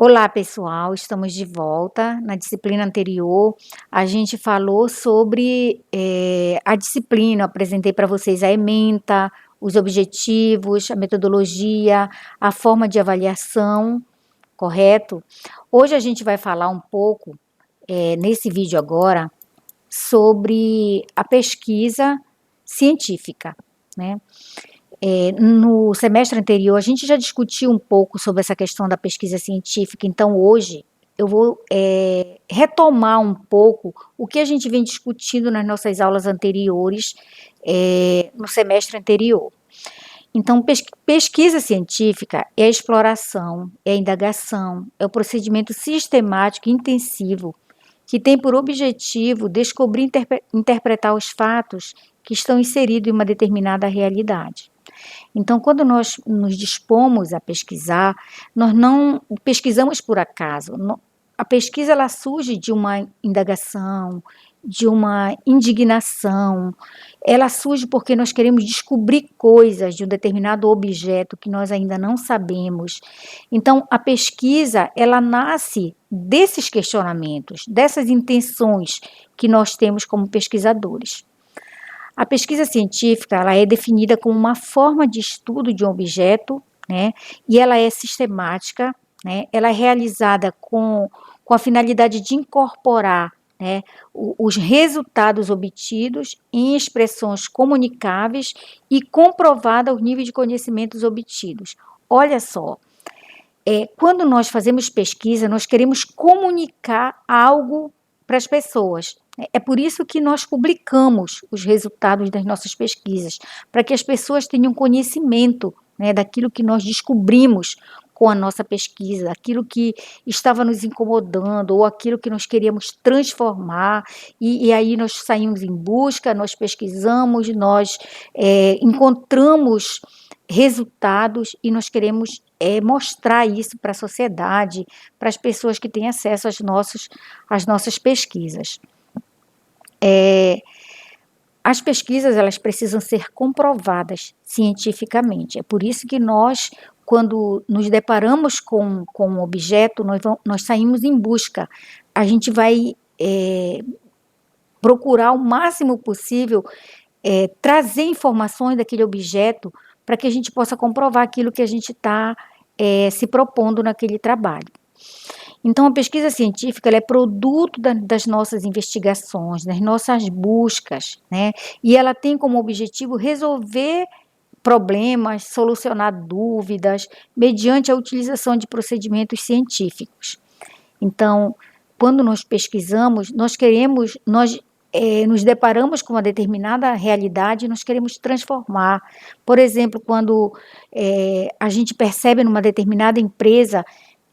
Olá, pessoal, estamos de volta. Na disciplina anterior, a gente falou sobre a disciplina. Eu apresentei para vocês a ementa, os objetivos, a metodologia, a forma de avaliação, correto? Hoje a gente vai falar um pouco, nesse vídeo agora, sobre a pesquisa científica, né? No semestre anterior, a gente já discutiu um pouco sobre essa questão da pesquisa científica, então hoje eu vou retomar um pouco o que a gente vem discutindo nas nossas aulas anteriores, no semestre anterior. Então, pesquisa científica é a exploração, é a indagação, é o procedimento sistemático e intensivo que tem por objetivo descobrir e interpretar os fatos que estão inseridos em uma determinada realidade. Então, quando nós nos dispomos a pesquisar, nós não pesquisamos por acaso. A pesquisa ela surge de uma indagação, de uma indignação. Ela surge porque nós queremos descobrir coisas de um determinado objeto que nós ainda não sabemos. Então, a pesquisa ela nasce desses questionamentos, dessas intenções que nós temos como pesquisadores. A pesquisa científica ela é definida como uma forma de estudo de um objeto, né, e ela é sistemática, né, ela é realizada com a finalidade de incorporar, né, os resultados obtidos em expressões comunicáveis e comprovada o nível de conhecimentos obtidos. Olha só, quando nós fazemos pesquisa, nós queremos comunicar algo para as pessoas. É por isso que nós publicamos os resultados das nossas pesquisas, para que as pessoas tenham conhecimento, né, daquilo que nós descobrimos com a nossa pesquisa, aquilo que estava nos incomodando ou aquilo que nós queríamos transformar, e aí nós saímos em busca, nós pesquisamos, nós encontramos resultados e nós queremos mostrar isso para a sociedade, para as pessoas que têm acesso às nossas pesquisas. As pesquisas elas precisam ser comprovadas cientificamente. É por isso que nós, quando nos deparamos com um objeto, nós saímos em busca. A gente vai procurar o máximo possível trazer informações daquele objeto para que a gente possa comprovar aquilo que a gente está se propondo naquele trabalho. Então, a pesquisa científica ela é produto das nossas investigações, das nossas buscas, né? E ela tem como objetivo resolver problemas, solucionar dúvidas, mediante a utilização de procedimentos científicos. Então, quando nós pesquisamos, nós nos deparamos com uma determinada realidade e nós queremos transformar. Por exemplo, quando a gente percebe numa determinada empresa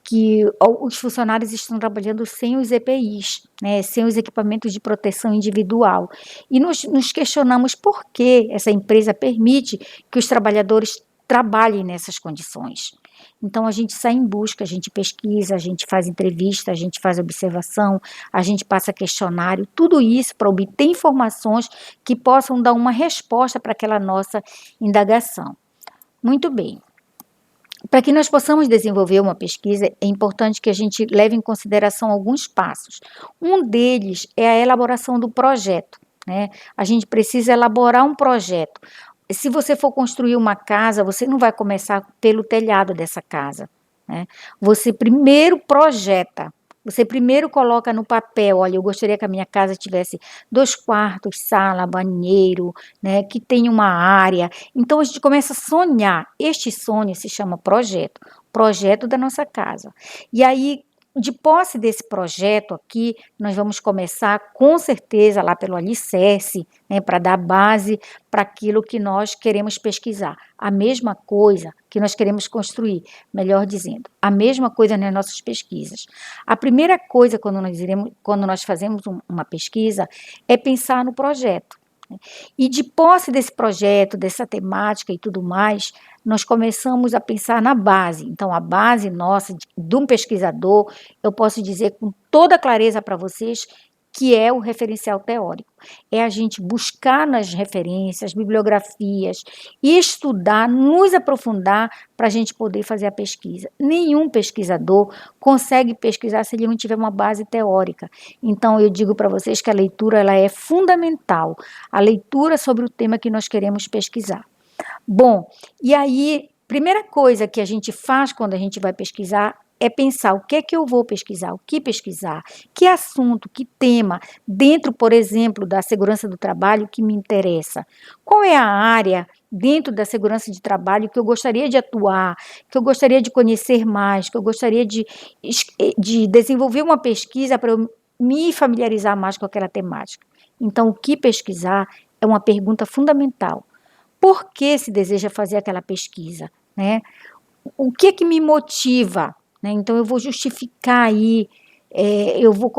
que os funcionários estão trabalhando sem os EPIs, né, sem os equipamentos de proteção individual. E nos questionamos por que essa empresa permite que os trabalhadores trabalhem nessas condições. Então, a gente sai em busca, a gente pesquisa, a gente faz entrevista, a gente faz observação, a gente passa questionário, tudo isso para obter informações que possam dar uma resposta para aquela nossa indagação. Muito bem. Para que nós possamos desenvolver uma pesquisa, é importante que a gente leve em consideração alguns passos. Um deles é a elaboração do projeto, né? A gente precisa elaborar um projeto. Se você for construir uma casa, você não vai começar pelo telhado dessa casa, né? Você primeiro projeta. Você primeiro coloca no papel, olha, eu gostaria que a minha casa tivesse 2 quartos, sala, banheiro, né, que tenha uma área. Então a gente começa a sonhar. Este sonho se chama projeto, projeto da nossa casa. E aí, de posse desse projeto aqui, nós vamos começar com certeza lá pelo alicerce, né, para dar base para aquilo que nós queremos pesquisar. A mesma coisa que nós queremos construir, melhor dizendo, a mesma coisa nas nossas pesquisas. A primeira coisa quando nós fazemos uma pesquisa é pensar no projeto. E de posse desse projeto, dessa temática e tudo mais, nós começamos a pensar na base. Então, a base nossa, de um pesquisador, eu posso dizer com toda clareza para vocês que é o referencial teórico. É a gente buscar nas referências, bibliografias, estudar, nos aprofundar para a gente poder fazer a pesquisa. Nenhum pesquisador consegue pesquisar se ele não tiver uma base teórica. Então, eu digo para vocês que a leitura ela é fundamental. A leitura sobre o tema que nós queremos pesquisar. Bom, e aí, primeira coisa que a gente faz quando a gente vai pesquisar é pensar o que é que eu vou pesquisar, que assunto, que tema, dentro, por exemplo, da segurança do trabalho que me interessa. Qual é a área dentro da segurança de trabalho que eu gostaria de atuar, que eu gostaria de conhecer mais, que eu gostaria de desenvolver uma pesquisa para eu me familiarizar mais com aquela temática. Então, o que pesquisar é uma pergunta fundamental. Por que se deseja fazer aquela pesquisa, né? O que me motiva, né? Então, eu vou justificar aí, eu vou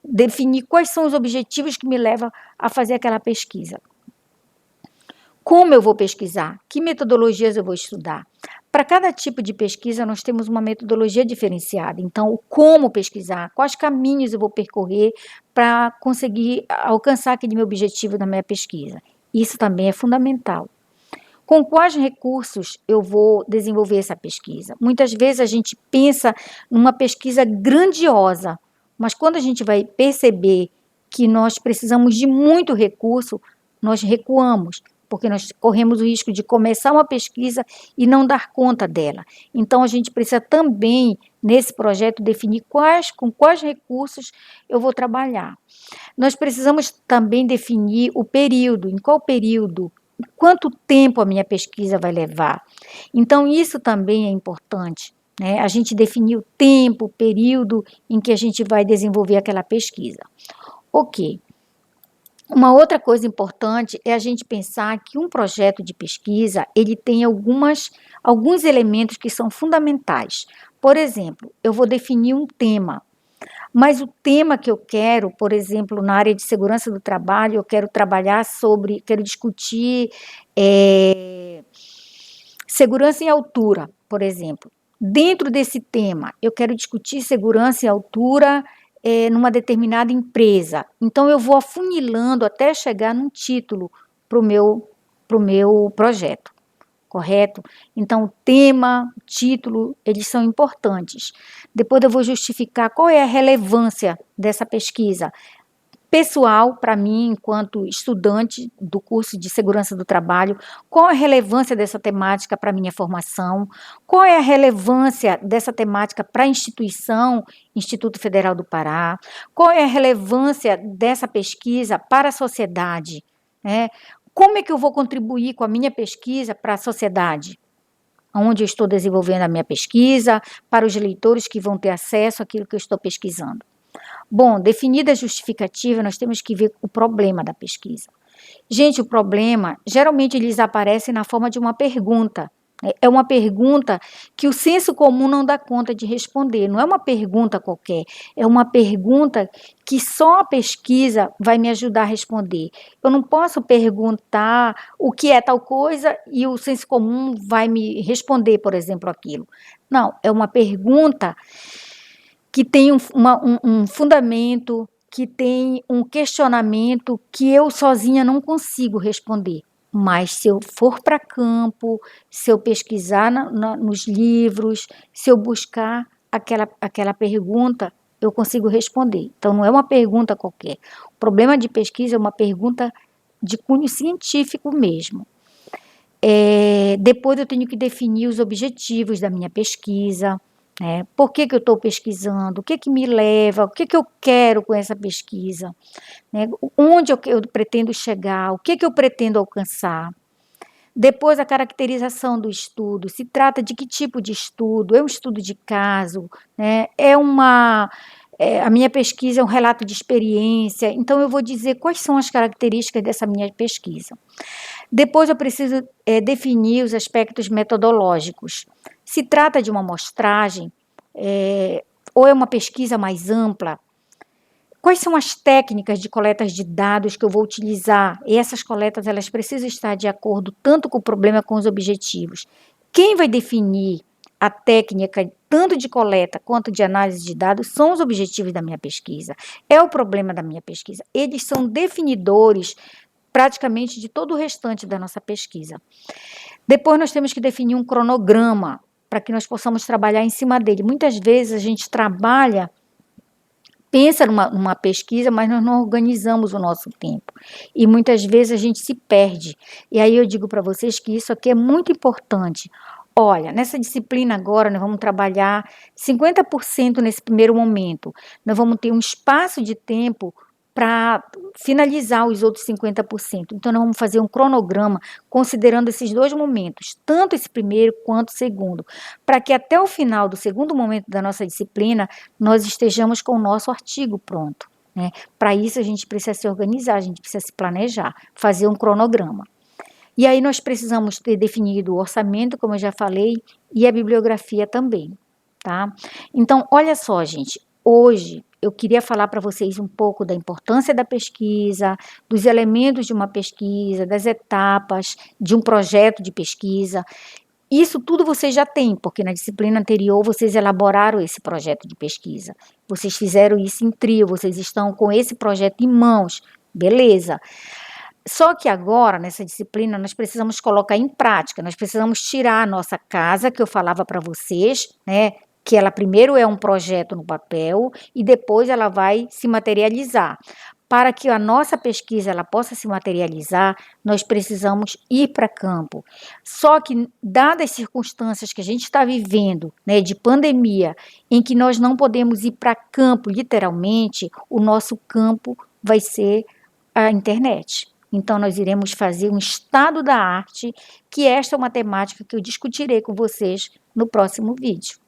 definir quais são os objetivos que me levam a fazer aquela pesquisa. Como eu vou pesquisar? Que metodologias eu vou estudar? Para cada tipo de pesquisa, nós temos uma metodologia diferenciada. Então, como pesquisar, quais caminhos eu vou percorrer para conseguir alcançar aquele meu objetivo da minha pesquisa. Isso também é fundamental. Com quais recursos eu vou desenvolver essa pesquisa? Muitas vezes a gente pensa numa pesquisa grandiosa, mas quando a gente vai perceber que nós precisamos de muito recurso, nós recuamos, porque nós corremos o risco de começar uma pesquisa e não dar conta dela. Então, a gente precisa também, nesse projeto, definir com quais recursos eu vou trabalhar. Nós precisamos também definir o período, em qual período, quanto tempo a minha pesquisa vai levar. Então, isso também é importante, né? A gente definir o tempo, o período em que a gente vai desenvolver aquela pesquisa. Ok. Uma outra coisa importante é a gente pensar que um projeto de pesquisa, ele tem alguns elementos que são fundamentais. Por exemplo, eu vou definir um tema, mas o tema que eu quero, por exemplo, na área de segurança do trabalho, eu quero quero discutir segurança em altura, por exemplo. Dentro desse tema, eu quero discutir segurança em altura numa determinada empresa. Então, eu vou afunilando até chegar num título para o meu projeto, correto? Então, o tema, o título, eles são importantes. Depois eu vou justificar qual é a relevância dessa pesquisa. Pessoal, para mim, enquanto estudante do curso de segurança do trabalho, qual a relevância dessa temática para a minha formação? Qual é a relevância dessa temática para a instituição, Instituto Federal do Pará? Qual é a relevância dessa pesquisa para a sociedade, né? Como é que eu vou contribuir com a minha pesquisa para a sociedade? Onde eu estou desenvolvendo a minha pesquisa, para os leitores que vão ter acesso àquilo que eu estou pesquisando. Bom, definida a justificativa, nós temos que ver o problema da pesquisa. Gente, o problema, geralmente eles aparecem na forma de uma pergunta. É uma pergunta que o senso comum não dá conta de responder. Não é uma pergunta qualquer, é uma pergunta que só a pesquisa vai me ajudar a responder. Eu não posso perguntar o que é tal coisa e o senso comum vai me responder, por exemplo, aquilo. Não, é uma pergunta que tem um fundamento, que tem um questionamento que eu sozinha não consigo responder. Mas se eu for para campo, se eu pesquisar nos livros, se eu buscar aquela pergunta, eu consigo responder. Então, não é uma pergunta qualquer. O problema de pesquisa é uma pergunta de cunho científico mesmo. Depois eu tenho que definir os objetivos da minha pesquisa. Por que eu estou pesquisando? O que me leva? O que eu quero com essa pesquisa? Onde eu pretendo chegar? O que eu pretendo alcançar? Depois, a caracterização do estudo. Se trata de que tipo de estudo? É um estudo de caso? A minha pesquisa é um relato de experiência. Então, eu vou dizer quais são as características dessa minha pesquisa. Depois, eu preciso definir os aspectos metodológicos. Se trata de uma amostragem, ou é uma pesquisa mais ampla? Quais são as técnicas de coletas de dados que eu vou utilizar? E essas coletas, elas precisam estar de acordo tanto com o problema como com os objetivos. Quem vai definir a técnica tanto de coleta quanto de análise de dados, são os objetivos da minha pesquisa. É o problema da minha pesquisa. Eles são definidores praticamente de todo o restante da nossa pesquisa. Depois nós temos que definir um cronograma para que nós possamos trabalhar em cima dele. Muitas vezes a gente trabalha, pensa numa pesquisa, mas nós não organizamos o nosso tempo. E muitas vezes a gente se perde. E aí eu digo para vocês que isso aqui é muito importante. Olha, nessa disciplina agora nós vamos trabalhar 50% nesse primeiro momento. Nós vamos ter um espaço de tempo para finalizar os outros 50%. Então, nós vamos fazer um cronograma considerando esses dois momentos, tanto esse primeiro quanto o segundo, para que até o final do segundo momento da nossa disciplina, nós estejamos com o nosso artigo pronto, né? Para isso, a gente precisa se organizar, a gente precisa se planejar, fazer um cronograma. E aí nós precisamos ter definido o orçamento, como eu já falei, e a bibliografia também, tá? Então, olha só, gente, hoje eu queria falar para vocês um pouco da importância da pesquisa, dos elementos de uma pesquisa, das etapas de um projeto de pesquisa. Isso tudo vocês já têm, porque na disciplina anterior vocês elaboraram esse projeto de pesquisa. Vocês fizeram isso em trio, vocês estão com esse projeto em mãos, beleza. Só que agora, nessa disciplina, nós precisamos colocar em prática, nós precisamos tirar a nossa casa, que eu falava para vocês, né? Que ela primeiro é um projeto no papel e depois ela vai se materializar. Para que a nossa pesquisa ela possa se materializar, nós precisamos ir para campo. Só que, dadas as circunstâncias que a gente está vivendo, né, de pandemia, em que nós não podemos ir para campo, literalmente, o nosso campo vai ser a internet. Então, nós iremos fazer um estado da arte, que esta é uma temática que eu discutirei com vocês no próximo vídeo.